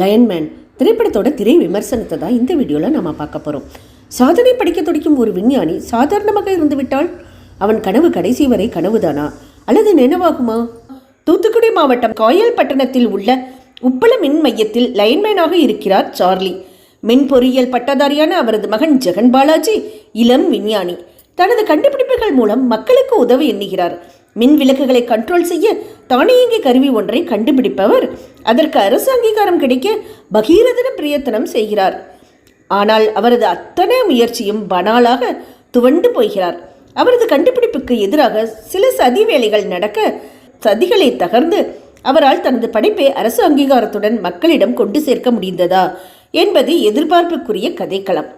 லயன்மேன் திரைப்படத்தோட திரை விமர்சனத்தை தான் இந்த வீடியோவில் நம்ம பார்க்க போகிறோம். சாதனை படிக்க துடிக்கும் ஒரு விஞ்ஞானி சாதாரணமாக இருந்து விட்டால் அவன் கனவு கடைசி வரை கனவுதானா அல்லது நினைவாகுமா? தூத்துக்குடி மாவட்டம் காயல் பட்டணத்தில் உள்ள உப்பள மின் மையத்தில் லைன்மேனாக இருக்கிறார் சார்லி. மின் பொறியியல் பட்டதாரியான அவரது மகன் ஜெகன் பாலாஜி இளம் விஞ்ஞானி. தனது கண்டுபிடிப்புகள் மூலம் மக்களுக்கு உதவ எண்ணுகிறார். மின் விளக்குகளை கண்ட்ரோல் செய்ய தானியங்கி கருவி ஒன்றை கண்டுபிடிப்பவர். அதற்கு அரசு அங்கீகாரம் கிடைக்க பகீரதன பிரயத்தனம் செய்கிறார். ஆனால் அவரது அத்தனை முயற்சியும் பனாலாக துவண்டு போகிறார். அவரது கண்டுபிடிப்புக்கு எதிராக சில சதி வேலைகள் நடக்க சதிகளை தகர்ந்து அவரால் தனது படைப்பை அரசு அங்கீகாரத்துடன் மக்களிடம் கொண்டு சேர்க்க முடிந்ததா என்பது எதிர்பார்ப்புக்குரிய கதைக்களம்.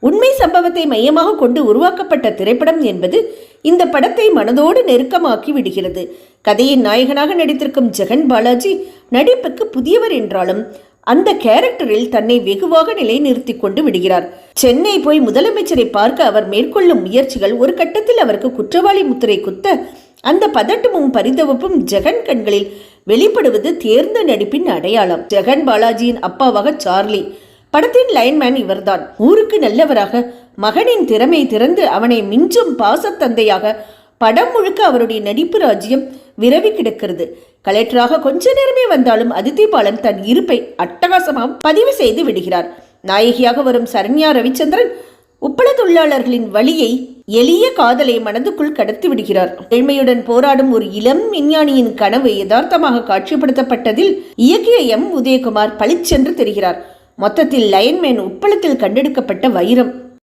உண்மை சம்பவத்தை மையமாக கொண்டு உருவாக்கப்பட்ட திரைப்படம் என்பது இந்த படத்தை மனதோடு நெருக்கமாக்கி விடுகிறது. கதையின் நாயகனாக நடித்திருக்கும் ஜெகன் பாலாஜி நடிப்புக்கு புதியவர் என்றாலும் அந்த கேரக்டரில் தன்னை வெகுவாக நிலைநிறுத்தி கொண்டு விடுகிறார். சென்னை போய் முதலமைச்சரை பார்க்க அவர் மேற்கொள்ளும் முயற்சிகள் ஒரு கட்டத்தில் அவருக்கு குற்றவாளி முத்திரை குத்த அந்த பதட்டமும் பரிதவிப்பும் ஜெகன் கண்களில் வெளிப்படுவது தேர்ந்த நடிப்பின் அடையாளம். ஜெகன் பாலாஜியின் அப்பாவாக சார்லி, படத்தின் லைன்மேன் இவர்தான். ஊருக்கு நல்லவராக மகனின் திறமை திறந்து அவனை மிஞ்சும் பாசத்தந்தையாக படம் முழுக்க அவருடைய நடிப்பு ராஜ்யம் விரவி கிடக்கிறது. கலெக்டராக கொஞ்ச நேரமே வந்தாலும் அதித்தி பாலன் தன் இருப்பை அட்டகாசமாக பதிவு செய்து விடுகிறார். நாயகியாக வரும் சரண்யா ரவிச்சந்திரன் உப்பள தொழிலாளர்களின் வழியை எளிய காதலை மனதுக்குள் கடத்தி விடுகிறார். ஏழ்மையுடன் போராடும் ஒரு இளம் விஞ்ஞானியின் கனவு யதார்த்தமாக காட்சிப்படுத்தப்பட்டதில் இயக்கிய எம். உதயகுமார் பளிச்சென்று தெரிகிறார். மொத்தத்தில் லயன்மேன் உப்பளத்தில் கண்டெடுக்கப்பட்ட வைரம்.